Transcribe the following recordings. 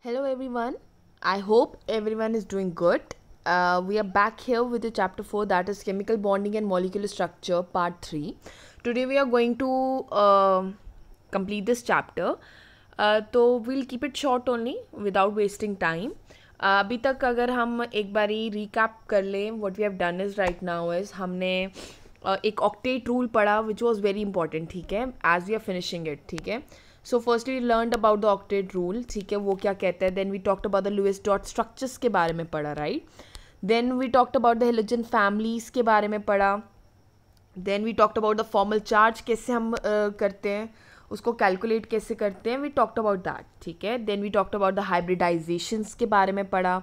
Hello everyone. I hope everyone is doing good. We are back here with the chapter 4, that is chemical bonding and molecular structure part 3. Today we are going to complete this chapter. तो we'll keep it short only without wasting time. अभी तक अगर हम एक बारी recap कर लें, what we have done is right now is हमने एक octet rule पढ़ा which was very important, ठीक है, as we are finishing it, ठीक है. So firstly we learn about the octet rule, ठीक है, वो क्या कहता है. Then we talked about the Lewis dot structures के बारे में पढ़ा, right. Then we talked about the halogen families के बारे में पढ़ा. Then we talked about the formal charge कैसे हम करते हैं, उसको कैलकुलेट कैसे करते हैं, वी टॉक्ट अबाउट दैट, ठीक है. Then we talked about the hybridisations के बारे में पढ़ा.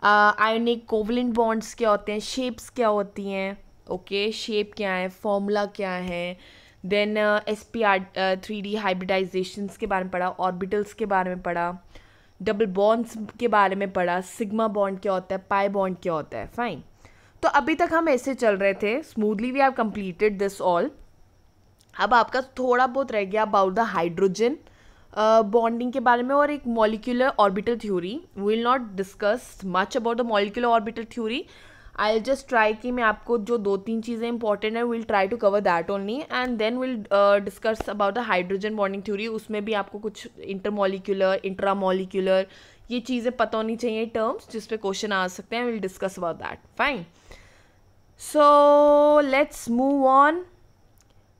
आयोनिक कोवलेंट बॉन्ड्स क्या होते हैं, शेप्स क्या होती हैं, ओके, शेप क्या है, फॉर्मूला क्या है. देन sp3d हाइब्रिडाइजेशंस के बारे में पढ़ा, ऑर्बिटल्स के बारे में पढ़ा, डबल बॉन्ड्स के बारे में पढ़ा, सिग्मा बॉन्ड क्या होता है, पाई बॉन्ड क्या होता है. फाइन. तो अभी तक हम ऐसे चल रहे थे smoothly. We have completed this all. अब आपका थोड़ा बहुत रह गया अबाउट द हाइड्रोजन बॉन्डिंग के बारे में और एक molecular orbital theory. We will not discuss much about the molecular orbital theory. I just try कि मैं आपको जो दो तीन चीज़ें इंपॉर्टेंट है will try to cover that only and then will discuss about the hydrogen bonding theory. उसमें भी आपको कुछ इंटरमॉलिक्यूलर, इंट्रामॉलिक्यूलर, ये चीज़ें पता होनी चाहिए टर्म्स जिस पे क्वेश्चन आ सकते हैं. Will discuss about that. Fine. So let's move on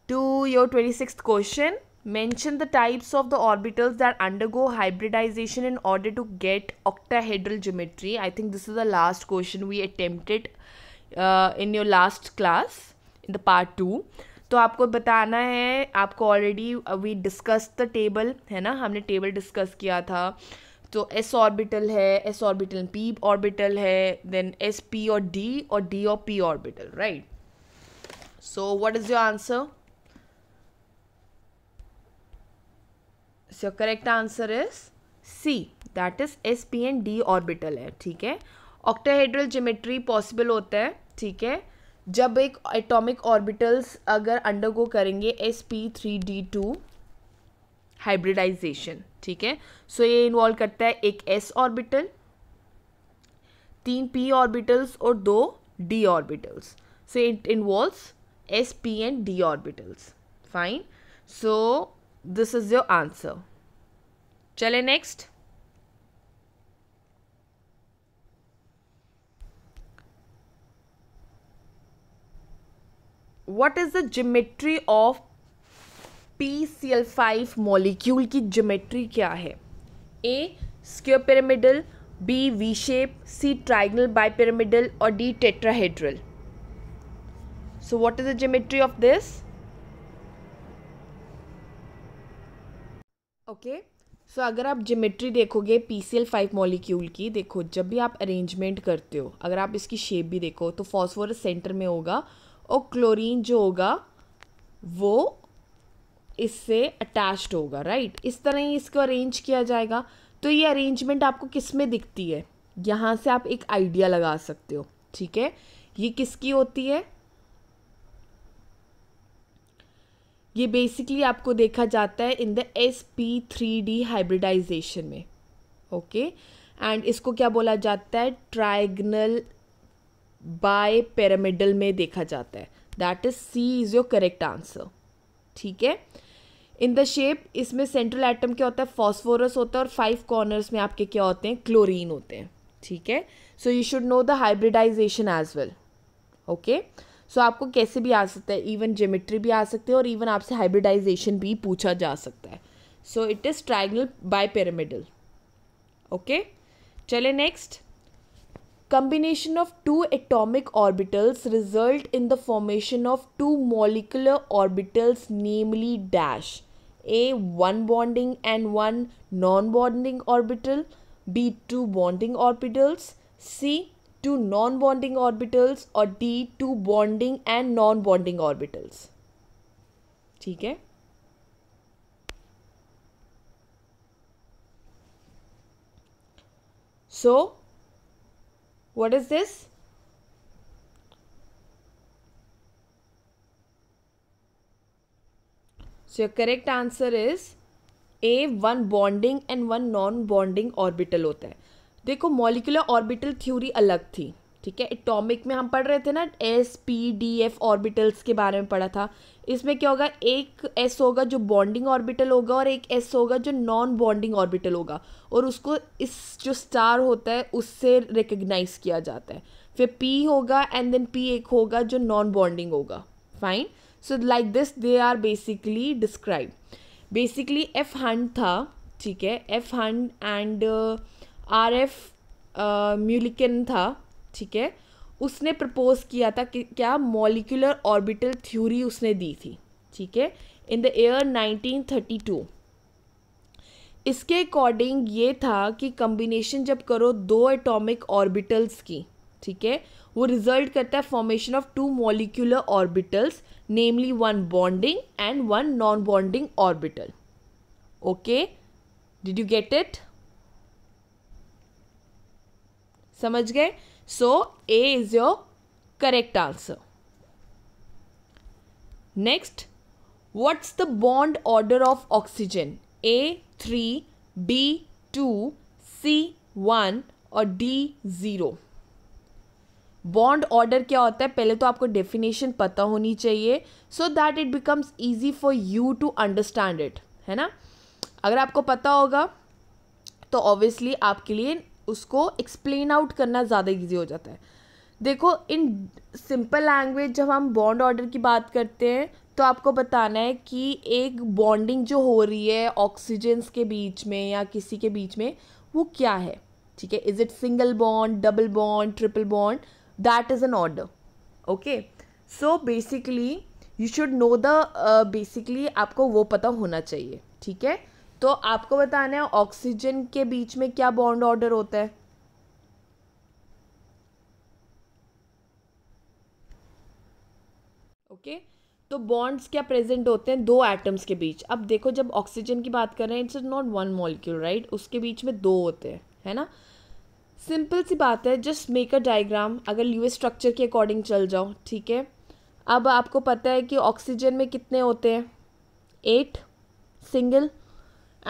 to your 26th question. Mention the types of the orbitals that undergo hybridization in order to get octahedral geometry. I think this is the last question we attempted in your last class in the part 2. तो आपको बताना है, आपको already we discuss the table, है ना, हमने table discuss किया था. तो s ऑर्बिटल है, s ऑर्बिटल p ऑर्बिटल है, देन s p और d और p orbital, right. So what is your answer? So correct answer is C, that is s p and d orbital है, ठीक है. ऑक्टाहेड्रल ज्योमेट्री पॉसिबल होता है, ठीक है, जब एक एटॉमिक ऑर्बिटल्स अगर अंडरगो करेंगे sp3d2 हाइब्रिडाइजेशन, ठीक है. सो ये इन्वॉल्व करता है एक s ऑर्बिटल, 3 p ऑर्बिटल्स और 2 d orbitals. So it involves s p and d orbitals. Fine. So this is your answer. चले next. What is the geometry of PCl5 molecule की geometry क्या है? A square pyramidal, B V shape, C trigonal bipyramidal और D tetrahedral. So what is the geometry of this? Okay. So अगर आप geometry देखोगे PCl5 molecule की, देखो जब भी आप अरेंजमेंट करते हो, अगर आप इसकी शेप भी देखो तो फॉस्फोरस सेंटर में होगा और क्लोरीन जो होगा वो इससे अटैच्ड होगा, राइट. इस तरह ही इसको अरेंज किया जाएगा. तो ये अरेंजमेंट आपको किस में दिखती है, यहाँ से आप एक आइडिया लगा सकते हो, ठीक है. ये किसकी होती है? ये बेसिकली आपको देखा जाता है इन द sp3d हाइब्रिडाइजेशन में, ओके. एंड इसको क्या बोला जाता है? ट्राइगनल बाय पिरामिडल में देखा जाता है. That is C is your correct answer, ठीक है. इन द शेप इसमें सेंट्रल एटम क्या होता है? फॉस्फोरस होता है और 5 कॉर्नर्स में आपके क्या होते हैं? क्लोरीन होते हैं, ठीक है. So you should know the hybridisation as well, okay. So आपको कैसे भी आ सकता है, इवन ज्योमेट्री भी आ सकती है और इवन आपसे हाइब्रिडाइजेशन भी पूछा जा सकता है. So it is trigonal bipyramidal, okay. चले next. Combination of two atomic orbitals result in the formation of two molecular orbitals, namely dash. A, one bonding and one non-bonding orbital. B, two bonding orbitals. C, two non-bonding orbitals. और D, two bonding and non-bonding orbitals. ठीक है. So what is this? So your correct answer is A one bonding and one non bonding orbital होता है। देखो molecular orbital theory अलग थी, ठीक है। एटॉमिक में हम पढ़ रहे थे ना S, P, D, F orbitals के बारे में पढ़ा था। इसमें क्या होगा, एक S होगा जो बॉन्डिंग ऑर्बिटल होगा और एक S होगा जो नॉन बॉन्डिंग ऑर्बिटल होगा, और उसको इस जो स्टार होता है उससे रिकग्नाइज किया जाता है। फिर P होगा एंड देन P एक होगा जो नॉन बॉन्डिंग होगा। Fine, so like this they are basically describe. Basically F Hunt था, ठीक है, F Hunt and RF Mulliken था, ठीक है। उसने प्रपोज किया था कि क्या मॉलिक्यूलर ऑर्बिटल थ्योरी उसने दी थी, ठीक है, इन द ईयर 1932। इसके अकॉर्डिंग ये था कि कम्बिनेशन जब करो दो एटॉमिक ऑर्बिटल्स की, ठीक है, वो रिजल्ट करता है formation of two molecular orbitals, namely one bonding and one non bonding orbital. Okay, did you get it? समझ गए? So A is your correct answer. Next, what's the bond order of oxygen? A 3, B 2, C 1 और D 0। Bond order क्या होता है, पहले तो आपको definition पता होनी चाहिए so that it becomes easy for you to understand it, है ना। अगर आपको पता होगा तो ऑब्वियसली आपके लिए उसको एक्सप्लेन आउट करना ज़्यादा इजी हो जाता है। देखो इन सिंपल लैंग्वेज जब हम बॉन्ड ऑर्डर की बात करते हैं तो आपको बताना है कि एक बॉन्डिंग जो हो रही है ऑक्सीजन्स के बीच में या किसी के बीच में वो क्या है, ठीक है। Is it single bond, double bond, triple bond, that is an order. Okay, so basically you should know the basically आपको वो पता होना चाहिए, ठीक है। तो आपको बताना है ऑक्सीजन के बीच में क्या बॉन्ड ऑर्डर होता है। ओके, तो बॉन्ड्स क्या प्रेजेंट होते हैं दो एटम्स के बीच। अब देखो जब ऑक्सीजन की बात कर रहे हैं it's not one molecule, right, उसके बीच में दो होते हैं, है ना। सिंपल सी बात है, जस्ट मेक अ डायग्राम। अगर ल्यूइस स्ट्रक्चर के अकॉर्डिंग चल जाओ, ठीक है। अब आपको पता है कि ऑक्सीजन में कितने होते हैं, 8 सिंगल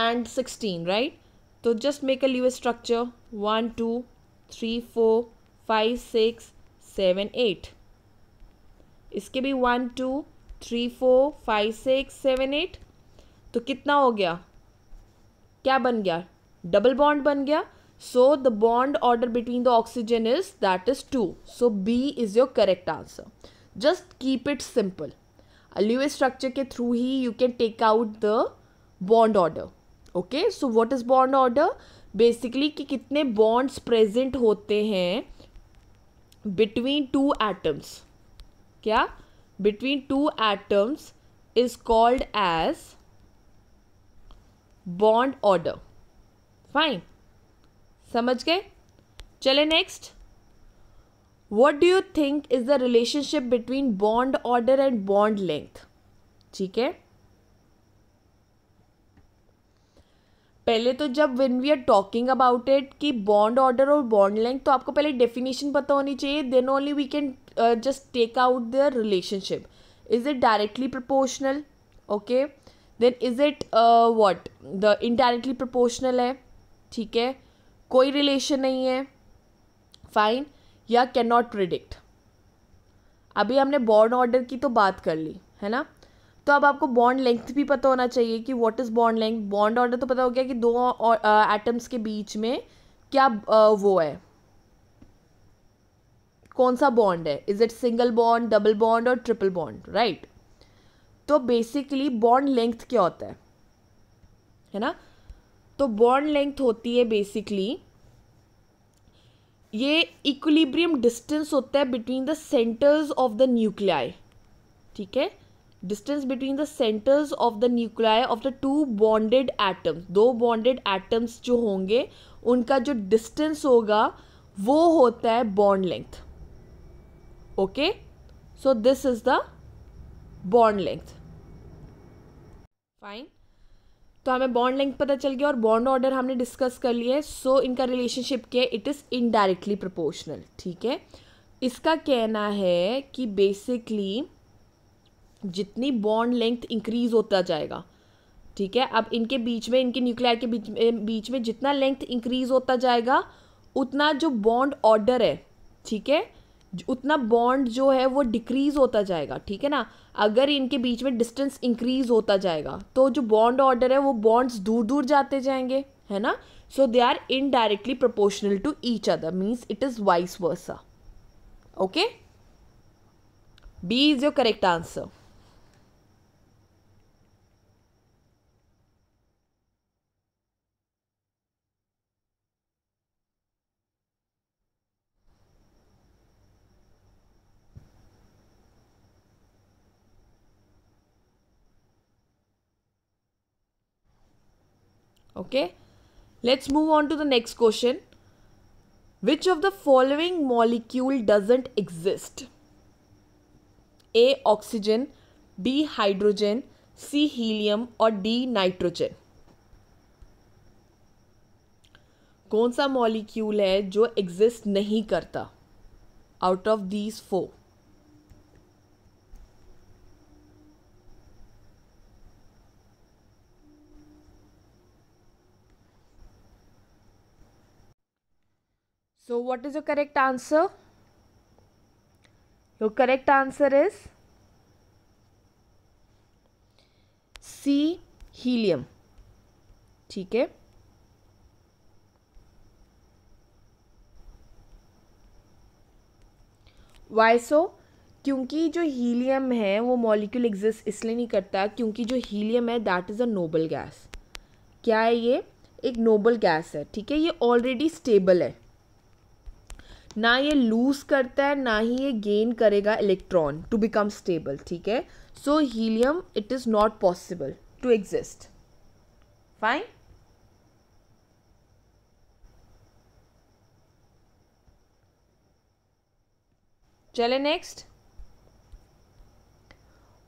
and 16, right? तो just make a Lewis structure 1 2 3 4 5 6 7 8। इसके भी 1 2 3 4 5 6 7 8। तो कितना हो गया, क्या बन गया, डबल बॉन्ड बन गया। So the bond order between the oxygen is that is 2। So B is your correct answer. Just keep it simple. Lewis structure के थ्रू ही you can take out the bond order. Okay, so what is bond order, basically कि कितने bonds present होते हैं between two atoms. क्या, between two atoms is called as bond order. Fine, समझ गए? चले next. What do you think is the relationship between bond order and bond length, ठीक है। पहले तो जब when we are talking about it कि बॉन्ड ऑर्डर और बॉन्ड लेंथ, तो आपको पहले डेफिनेशन पता होनी चाहिए, then only we can just take out their relationship. Is it directly proportional, okay, then is it what the indirectly proportional है, ठीक है, कोई रिलेशन नहीं है, फाइन, या कैन नॉट प्रिडिक्ट। अभी हमने बॉन्ड ऑर्डर की तो बात कर ली, है ना। तो अब आपको बॉन्ड लेंथ भी पता होना चाहिए कि what is bond length. Bond order तो पता हो गया कि दो एटम्स के बीच में क्या वो है, कौन सा बॉन्ड है, is it single bond, double bond और ट्रिपल बॉन्ड, राइट। तो बेसिकली बॉन्ड लेंथ क्या होता है ना। तो बॉन्ड लेंथ होती है बेसिकली ये इक्विलिब्रियम डिस्टेंस होता है between the centres of the nuclei, ठीक है। Distance between the centres of the nuclei of the two bonded atoms. दो बॉन्डेड एटम्स जो होंगे उनका जो डिस्टेंस होगा वो होता है bond length. Okay, so this is the bond length. Fine, तो हमें बॉन्ड लेंथ पता चल गया और बॉन्ड ऑर्डर हमने डिस्कस कर लिया है। सो इनका रिलेशनशिप क्या है, इट इज़ इनडायरेक्टली प्रोपोर्शनल, ठीक है। इसका कहना है कि बेसिकली जितनी बॉन्ड लेंथ इंक्रीज होता जाएगा ठीक है। अब इनके बीच में, इनके न्यूक्लियाई के बीच में जितना लेंथ इंक्रीज होता जाएगा उतना जो बॉन्ड ऑर्डर है, ठीक है, उतना बॉन्ड जो है वो डिक्रीज होता जाएगा, ठीक है ना। अगर इनके बीच में डिस्टेंस इंक्रीज होता जाएगा तो जो बॉन्ड ऑर्डर है वो बॉन्ड्स दूर दूर जाते जाएंगे, है ना। So they are indirectly proportional to each other, means it is vice versa. Okay, B is your correct answer. Okay, let's move on to the next question. Which of the following molecule doesn't exist? A. Oxygen, B. Hydrogen, C. Helium और D. Nitrogen. कौन सा molecule है जो exist नहीं करता out of these four? So what is your correct answer? Your correct answer is C. Helium. ठीक है। Why so? क्योंकि जो हीलियम है वो मॉलिक्यूल एग्जिस्ट इसलिए नहीं करता क्योंकि जो हीलियम है that is a noble gas. क्या है ये? एक नोबल गैस है, ठीक है। ये ऑलरेडी स्टेबल है, ना ये लूज करता है ना ही ये गेन करेगा इलेक्ट्रॉन टू बिकम स्टेबल, ठीक है। So helium it is not possible to exist. Fine. चले next.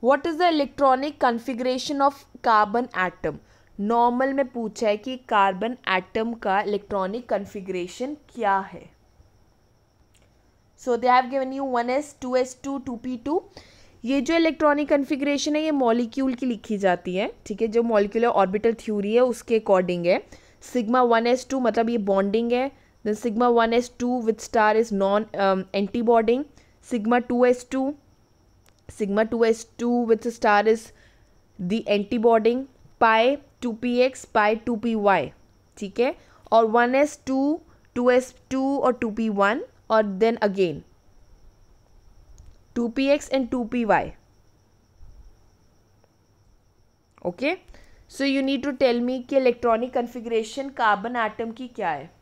What is the electronic configuration of carbon atom? Normal में पूछा है कि कार्बन एटम का इलेक्ट्रॉनिक कॉन्फ़िगरेशन क्या है। So they have given you 1s 2s2 2p2। ये जो इलेक्ट्रॉनिक कॉन्फ़िगरेशन है ये मॉलिक्यूल की लिखी जाती है, ठीक है। जो मॉलिक्यूलर ऑर्बिटल थ्योरी है उसके अकॉर्डिंग है। सिग्मा 1s2 मतलब ये बॉन्डिंग है, then sigma 1s2 with star is non anti bonding, sigma 2s2 with star is the antibonding, pi 2px pi 2py, ठीक है। और 1s2 2s2 और 2p1 और then again 2px and 2py. Okay, so you need to tell me कि electronic configuration carbon atom की क्या है।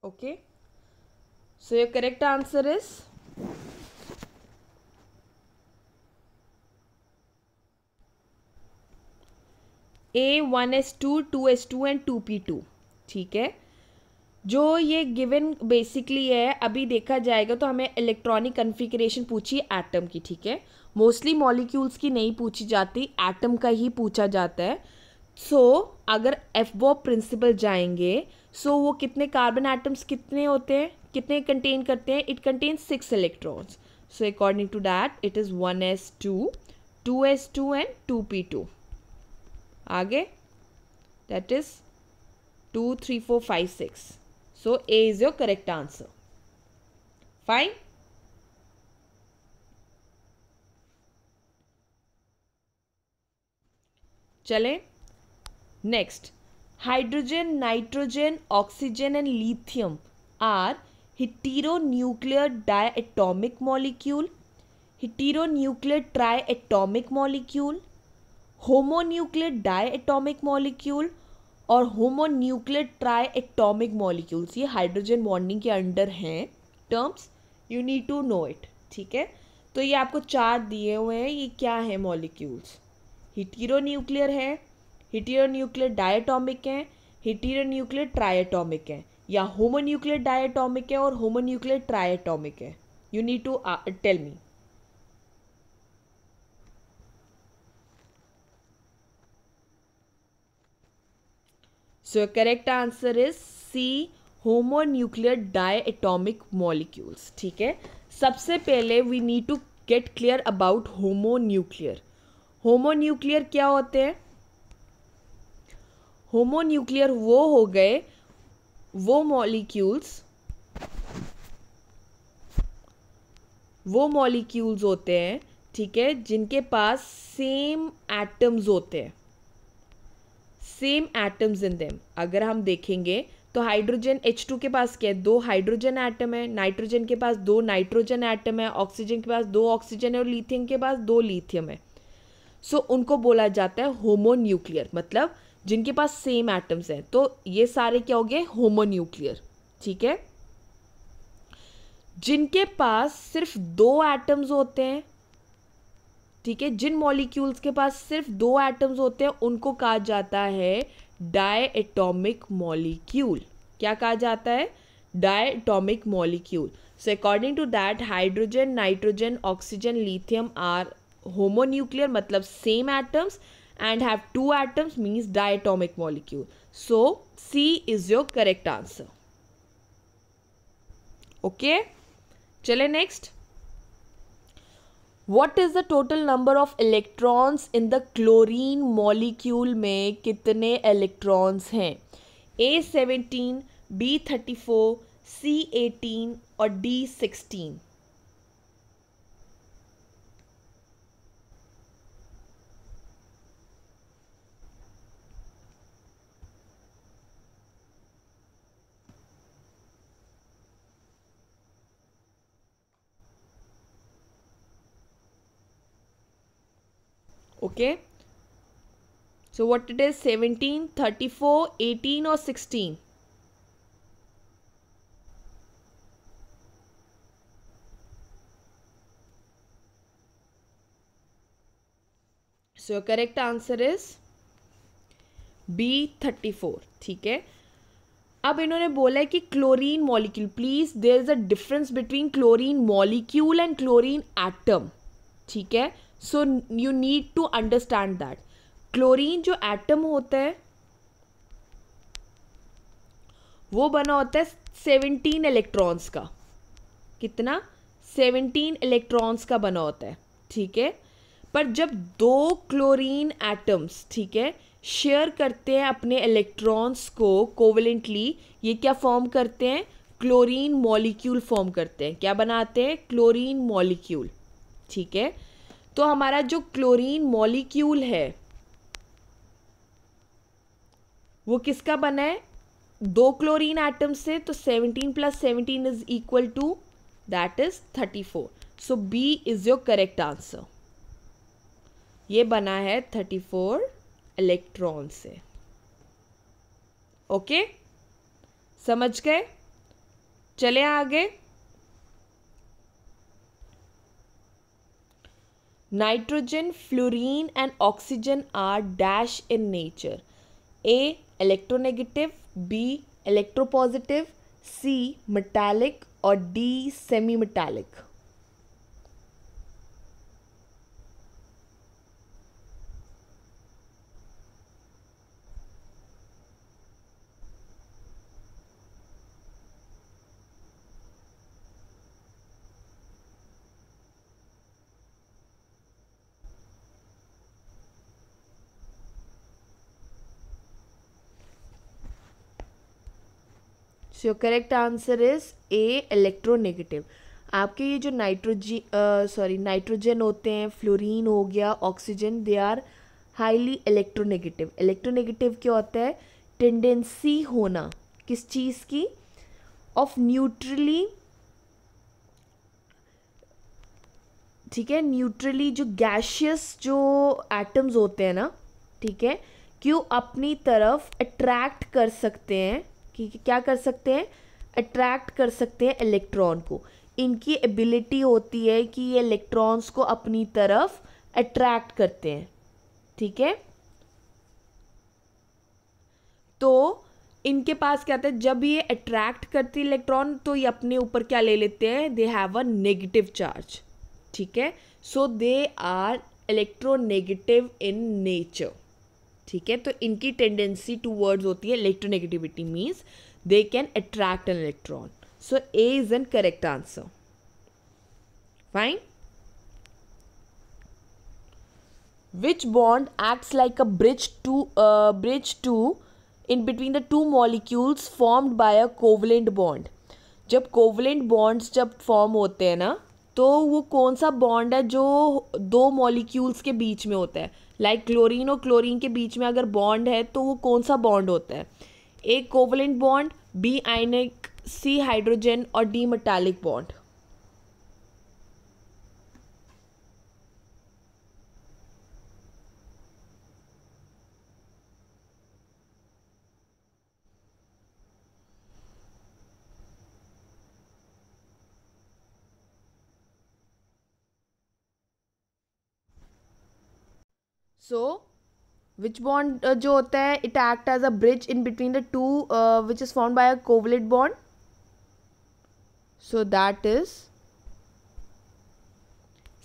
Okay, so your correct answer is A 1s2 2s2 and 2p2, ठीक है। जो ये गिवन बेसिकली है, अभी देखा जाएगा तो हमें इलेक्ट्रॉनिक कॉन्फ़िगरेशन पूछी एटम की, ठीक है। मोस्टली मॉलिक्यूल्स की नहीं पूछी जाती, एटम का ही पूछा जाता है। सो अगर एफबॉब प्रिंसिपल जाएंगे सो वो कितने कार्बन एटम्स कितने होते हैं, कितने कंटेन करते हैं? It contain 6 electrons. So according to that it is 1s2 2s2 and 2p2। आगे that is 2 3 4 5 6। So A is your correct answer. Fine. चले next. Hydrogen, nitrogen, oxygen and lithium are heteronuclear diatomic molecule, heteronuclear triatomic molecule, homonuclear diatomic molecule और homonuclear triatomic molecules. ये hydrogen bonding के under हैं terms, you need to know it, ठीक है। तो ये आपको 4 दिए हुए हैं, ये क्या है मॉलिक्यूल्स? हेटेरोन्यूक्लियर है, हेटेरोन्यूक्लियर डायटॉमिक है, हेटेरोन्यूक्लियर ट्राइएटॉमिक है, या होमोन्यूक्लियर डायटॉमिक है और होमोन्यूक्लियर ट्राइएटॉमिक है। You need to tell me. So your correct answer is C, homonuclear diatomic molecules. ठीक है, सबसे पहले we need to get clear about homonuclear. Homonuclear क्या होते हैं? होमोन्यूक्लियर वो हो गए वो मॉलिक्यूल्स होते हैं, ठीक है, जिनके पास सेम एटम्स होते हैं, सेम एटम्स इन देम। अगर हम देखेंगे तो हाइड्रोजन H2 के पास क्या है? 2 हाइड्रोजन एटम है, नाइट्रोजन के पास 2 नाइट्रोजन एटम है, ऑक्सीजन के पास 2 ऑक्सीजन है और लिथियम के पास 2 लिथियम है। सो उनको बोला जाता है होमोन्यूक्लियर, मतलब जिनके पास सेम एटम्स हैं। तो ये सारे क्या हो गए? होमोन्यूक्लियर। ठीक है, जिनके पास सिर्फ 2 एटम्स होते हैं, ठीक है, जिन मॉलिक्यूल्स के पास सिर्फ 2 एटम्स होते हैं उनको कहा जाता है डायएटॉमिक मॉलिक्यूल। क्या कहा जाता है? Diatomic molecule. So according to that hydrogen, nitrogen, oxygen, lithium are homonuclear, मतलब same atoms, and have 2 atoms means diatomic molecule. So C is your correct answer. Okay, चले next. What is the total number of electrons in the chlorine molecule? में कितने electrons हैं? A17, B34, C18 और D16? Okay, so what it is? 17, 34, 18 or 16? So your correct answer is B34. ठीक है, अब इन्होंने बोला है कि chlorine molecule, please there is a difference between chlorine molecule and chlorine atom. ठीक है, so you need to understand that chlorine जो एटम होता है वो बना होता है 17 इलेक्ट्रॉन्स का। कितना? 17 इलेक्ट्रॉन्स का बना होता है। ठीक है, पर जब 2 क्लोरीन एटम्स, ठीक है, शेयर करते हैं अपने इलेक्ट्रॉन्स को कोवेलेंटली, ये क्या फॉर्म करते हैं? क्लोरीन मॉलिक्यूल फॉर्म करते हैं। क्या बनाते हैं? Chlorine molecule. ठीक है, तो हमारा जो क्लोरीन मॉलिक्यूल है वो किसका बना है? 2 क्लोरीन एटम से, तो 17 + 17 is equal to that is 34। So B is your correct answer. ये बना है 34 इलेक्ट्रॉन से। ओके, समझ गए? चले आगे। Nitrogen, fluorine and oxygen are dash in nature. A electronegative, B electropositive, C metallic और D semi-metallic? So your correct answer is A electronegative. आपके ये जो नाइट्रोजन होते हैं, फ्लोरीन हो गया, oxygen, they are highly electronegative. Electronegative क्या होता है? टेंडेंसी होना किस चीज़ की? ऑफ न्यूट्रली, ठीक है, न्यूट्रली जो गैशियस जो एटम्स होते हैं ना, ठीक है, क्यों अपनी तरफ अट्रैक्ट कर सकते हैं, कि क्या कर सकते हैं? अट्रैक्ट कर सकते हैं इलेक्ट्रॉन को। इनकी एबिलिटी होती है कि ये इलेक्ट्रॉन्स को अपनी तरफ अट्रैक्ट करते हैं। ठीक है, तो इनके पास क्या होता है? जब ये अट्रैक्ट करती है इलेक्ट्रॉन तो ये अपने ऊपर क्या ले लेते हैं? They have a negative charge. ठीक है, so they are electronegative in nature. ठीक है, तो इनकी टेंडेंसी टूवर्ड्स होती है electronegativity, means they can attract an electron. So A is an correct answer. Fine. Which bond acts like a bridge in between the two molecules formed by a covalent bond? जब covalent bonds जब form होते हैं ना, तो वो कौन सा bond है जो दो मॉलिक्यूल्स के बीच में होता है? लाइक क्लोरीन और क्लोरीन के बीच में अगर बॉन्ड है तो वो कौन सा बॉन्ड होता है? A covalent bond, B ionic, C hydrogen और D metallic bond. So which bond जो होता है it act as a bridge in between the two which is formed by a covalent bond? So that is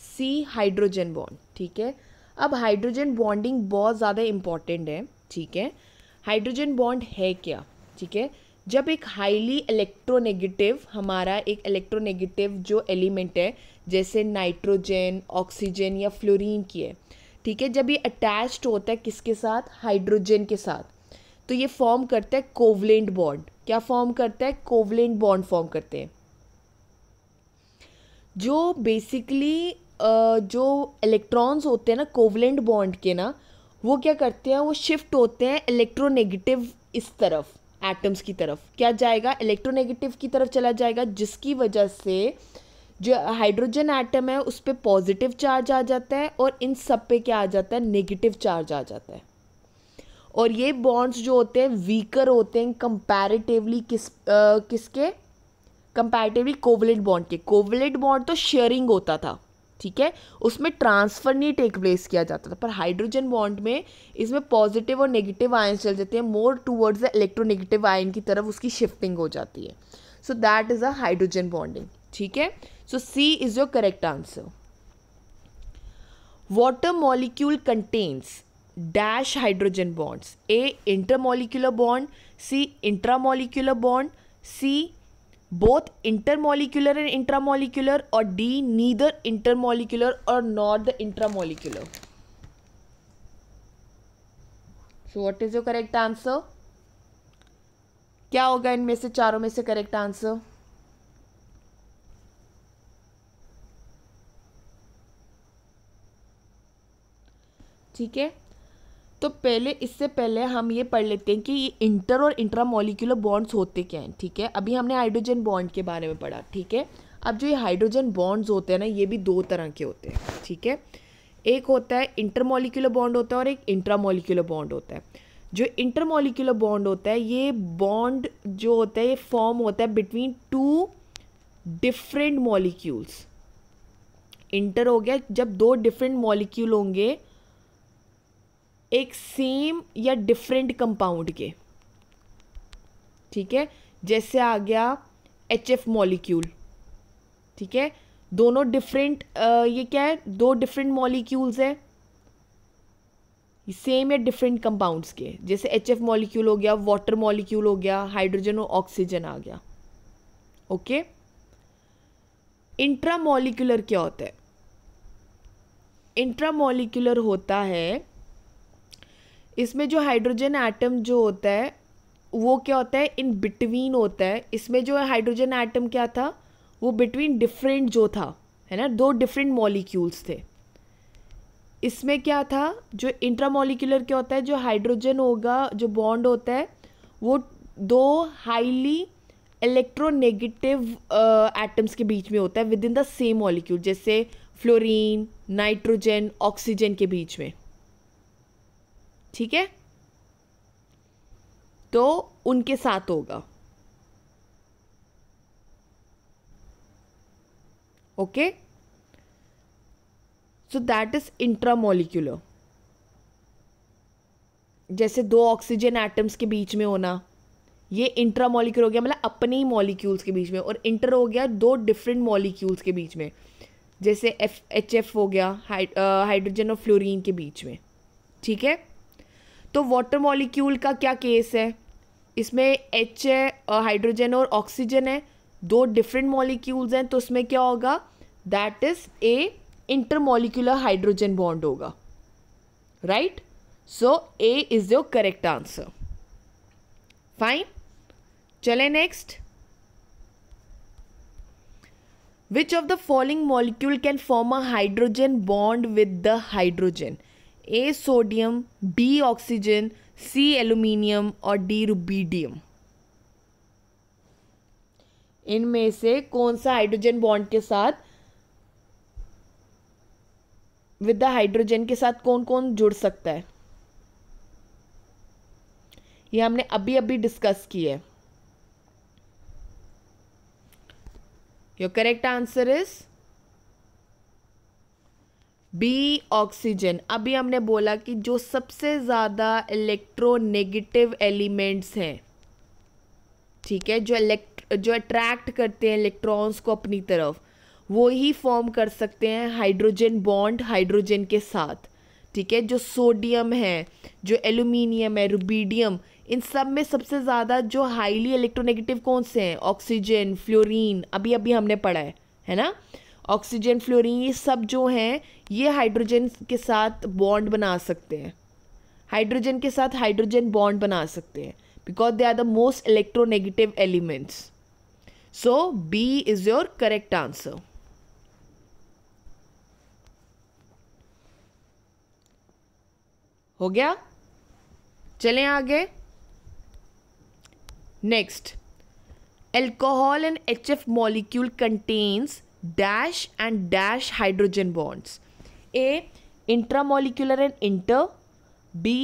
C hydrogen bond. ठीक है. अब hydrogen bonding बहुत ज़्यादा important है. ठीक है. हाइड्रोजन बॉन्ड है क्या? ठीक है. जब एक हाईली इलेक्ट्रोनेगेटिव, हमारा एक इलेक्ट्रोनेगेटिव जो एलिमेंट है जैसे नाइट्रोजन, ऑक्सीजन या फ्लोरीन की है, ठीक है, जब ये अटैच्ड होता है किसके साथ? हाइड्रोजन के साथ, तो ये फॉर्म करता है कोवलेंट बॉन्ड. क्या फॉर्म करता है? कोवलेंट बॉन्ड फॉर्म करते हैं. जो बेसिकली जो इलेक्ट्रॉन्स होते हैं ना कोवलेंट बॉन्ड के ना, वो क्या करते हैं? वो शिफ्ट होते हैं इलेक्ट्रोनेगेटिव इस तरफ, एटम्स की तरफ. क्या जाएगा? इलेक्ट्रोनेगेटिव की तरफ चला जाएगा, जिसकी वजह से जो हाइड्रोजन एटम है उस पर पॉजिटिव चार्ज आ जाता है और इन सब पे क्या आ जाता है? नेगेटिव चार्ज आ जाता है. और ये बॉन्ड्स जो होते हैं वीकर होते हैं कंपैरेटिवली किसके? कंपैरेटिवली कोवलेंट बॉन्ड के. कोवलेंट बॉन्ड तो शेयरिंग होता था, ठीक है, उसमें ट्रांसफर नहीं टेक प्लेस किया जाता था. पर हाइड्रोजन बॉन्ड में इसमें पॉजिटिव और नेगेटिव आयन चल जाते हैं, more towards the electronegative ion की तरफ उसकी शिफ्टिंग हो जाती है. So that is a hydrogen bonding. ठीक है. So C is your correct answer. Water molecule contains dash hydrogen bonds. A intermolecular bond, C intramolecular bond, C both intermolecular and intramolecular, or D neither intermolecular or nor the intramolecular. So what is your correct answer? क्या होगा इनमें से चारों में से correct answer? ठीक है. तो पहले, इससे पहले हम ये पढ़ लेते हैं कि ये इंटर और इंट्रामोलिकुलर बॉन्ड्स होते क्या हैं. ठीक है. अभी हमने हाइड्रोजन बॉन्ड के बारे में पढ़ा. ठीक है. अब जो ये हाइड्रोजन बॉन्ड्स होते हैं ना, ये भी दो तरह के होते हैं. ठीक है. एक होता है इंटरमोलिकुलर बॉन्ड होता है और एक इंट्रामोलिकुलर बॉन्ड होता है. जो इंटरमोलिकुलर बॉन्ड होता है, ये बॉन्ड जो होता है ये फॉर्म होता है between two different molecules. Inter हो गया जब दो डिफरेंट मॉलिक्यूल होंगे एक सेम या डिफरेंट कंपाउंड के. ठीक है. जैसे आ गया HF मॉलिक्यूल. ठीक है. दोनों डिफरेंट, ये क्या है? दो डिफरेंट मॉलिक्यूल्स है सेम या डिफरेंट कंपाउंड्स के. जैसे HF मॉलिक्यूल हो गया, वाटर मॉलिक्यूल हो गया, हाइड्रोजन और ऑक्सीजन आ गया. ओके. इंट्रामोलिकुलर क्या होता है? इंट्रामोलिकुलर होता है, इसमें जो हाइड्रोजन एटम जो होता है वो क्या होता है? इन बिटवीन होता है. इसमें जो हाइड्रोजन एटम क्या था? वो बिटवीन डिफरेंट जो था, है ना, दो डिफरेंट मॉलिक्यूल्स थे. इसमें क्या था? जो इंट्रामोलिकुलर क्या होता है? जो हाइड्रोजन होगा, जो बॉन्ड होता है वो दो हाईली इलेक्ट्रोनेगेटिव एटम्स के बीच में होता है with in the same molecule. जैसे फ्लोरीन, नाइट्रोजन, ऑक्सीजन के बीच में. ठीक है. तो उनके साथ होगा. Okay. So that is intramolecular. जैसे दो ऑक्सीजन एटम्स के बीच में होना, ये इंट्रामोलिकुलर हो गया, मतलब अपने ही मॉलिक्यूल्स के बीच में. और इंटर हो गया दो डिफरेंट मॉलिक्यूल्स के बीच में, जैसे HF हो गया हाइड्रोजन और फ्लोरीन के बीच में. ठीक है. तो वाटर मॉलिक्यूल का क्या केस है? इसमें H है और हाइड्रोजन और ऑक्सीजन है, दो डिफरेंट मॉलिक्यूल्स हैं, तो उसमें क्या होगा, that is a intermolecular hydrogen bond होगा, right. So A is your correct answer. Fine. चले next. Which of the following molecule can form a hydrogen bond with the hydrogen? A. Sodium, B. Oxygen, C. Aluminium और D. Rubidium. इनमें से कौन सा hydrogen bond के साथ with the hydrogen के साथ कौन कौन जुड़ सकता है? ये हमने अभी अभी डिस्कस की है. Your correct answer is B. Oxygen. अभी हमने बोला कि जो सबसे ज़्यादा इलेक्ट्रोनेगेटिव एलिमेंट्स हैं, ठीक है, जो अट्रैक्ट करते हैं इलेक्ट्रॉन्स को अपनी तरफ, वो ही फॉर्म कर सकते हैं हाइड्रोजन बॉन्ड हाइड्रोजन के साथ. ठीक है, जो सोडियम है, जो एल्यूमिनियम है, रुबीडियम, इन सब में सबसे ज़्यादा जो हाईली इलेक्ट्रोनेगेटिव कौन से हैं? ऑक्सीजन, फ्लोरीन, अभी अभी हमने पढ़ा है ना. ऑक्सीजन, फ्लोरीन, ये सब जो हैं ये हाइड्रोजन के साथ बॉन्ड बना सकते हैं, हाइड्रोजन के साथ हाइड्रोजन बॉन्ड बना सकते हैं, because they are the most electronegative elements. So B is your correct answer. हो गया. चलें आगे. Next. Alcohol and HF molecule contains dash and dash hydrogen bonds. A. Intramolecular and inter. B.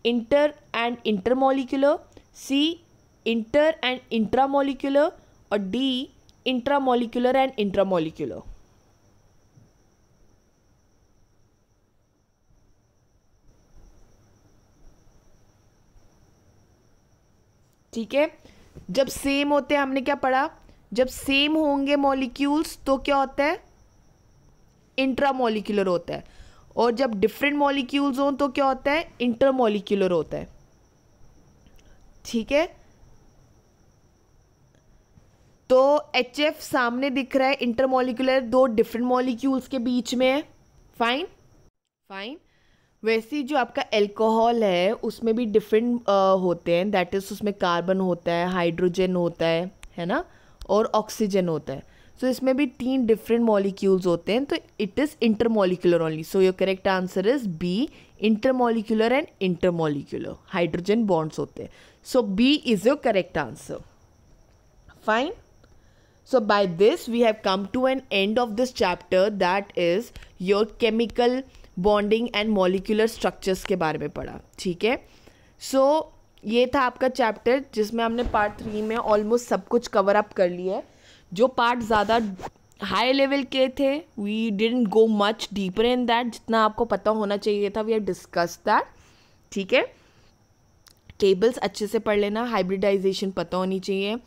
Inter and intermolecular. C. Inter and intramolecular. और D. Intramolecular and intramolecular. ठीक है, जब same होते हैं, हमने क्या पढ़ा, जब सेम होंगे मॉलिक्यूल्स तो क्या होता है? इंट्रामॉलिक्यूलर होता है. और जब डिफरेंट मॉलिक्यूल्स हों तो क्या होता है? इंटरमॉलिक्यूलर होता है. ठीक है, तो HF सामने दिख रहा है, इंटरमॉलिक्यूलर दो डिफरेंट मॉलिक्यूल्स के बीच में है. फाइन. फाइन. वैसे ही जो आपका अल्कोहल है उसमें भी डिफरेंट होते हैं, दैट इज़ उसमें कार्बन होता है, हाइड्रोजन होता है ना, और ऑक्सीजन होता है. सो इसमें भी 3 डिफरेंट मॉलिक्यूल्स होते हैं, तो it is intermolecular only. So your correct answer is B. Intermolecular and intermolecular hydrogen bonds होते हैं. So B is your correct answer. Fine. So by this we have come to an end of this chapter, that is your chemical bonding and molecular structures के बारे में पढ़ा. ठीक है, so ये था आपका चैप्टर जिसमें हमने पार्ट 3 में ऑलमोस्ट सब कुछ कवर अप कर लिया है. जो पार्ट ज़्यादा हाई लेवल के थे, we didn't go much deeper in that. जितना आपको पता होना चाहिए था, वी हैव डिस्कस दैट. ठीक है, टेबल्स अच्छे से पढ़ लेना, हाइब्रिडाइजेशन पता होनी चाहिए,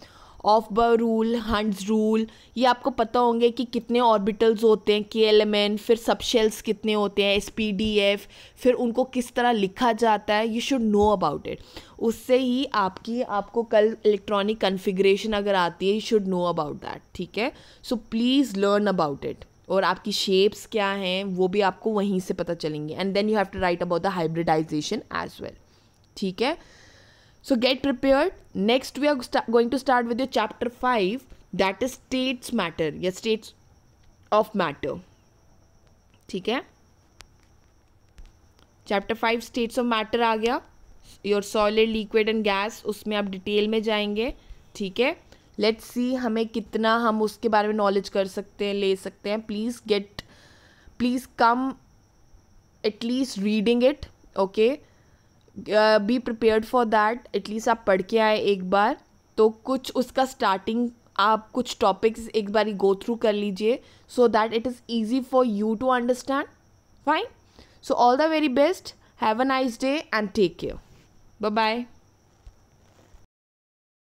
of bar rule, hunts rule, ये आपको पता होंगे कि कितने ऑर्बिटल्स होते हैं, KLMN, फिर सबशेल्स कितने होते हैं, SPDF, फिर उनको किस तरह लिखा जाता है. You should know about it. उससे ही आपको कल इलेक्ट्रॉनिक कन्फिग्रेशन अगर आती है, you should know about that. ठीक है, so please learn about it. और आपकी शेप्स क्या हैं वो भी आपको वहीं से पता चलेंगे. And then you have to write about the hybridisation as well. ठीक है, so get prepared. Next we are going to start with your chapter 5, that is states matter या states of matter. ठीक है, chapter 5 states of matter आ गया. your solid, liquid and gas, उसमें आप detail में जाएंगे. ठीक है, let's see हमें कितना हम उसके बारे में नॉलेज कर सकते हैं, ले सकते हैं. please come at least reading it. okay, be prepared for that. At least आप पढ़ के आए एक बार, तो कुछ उसका स्टार्टिंग आप कुछ टॉपिक्स एक बार गो थ्रू कर लीजिए, so that it is easy for you to understand. Fine. So all the very best. Have a nice day and take care. Bye bye.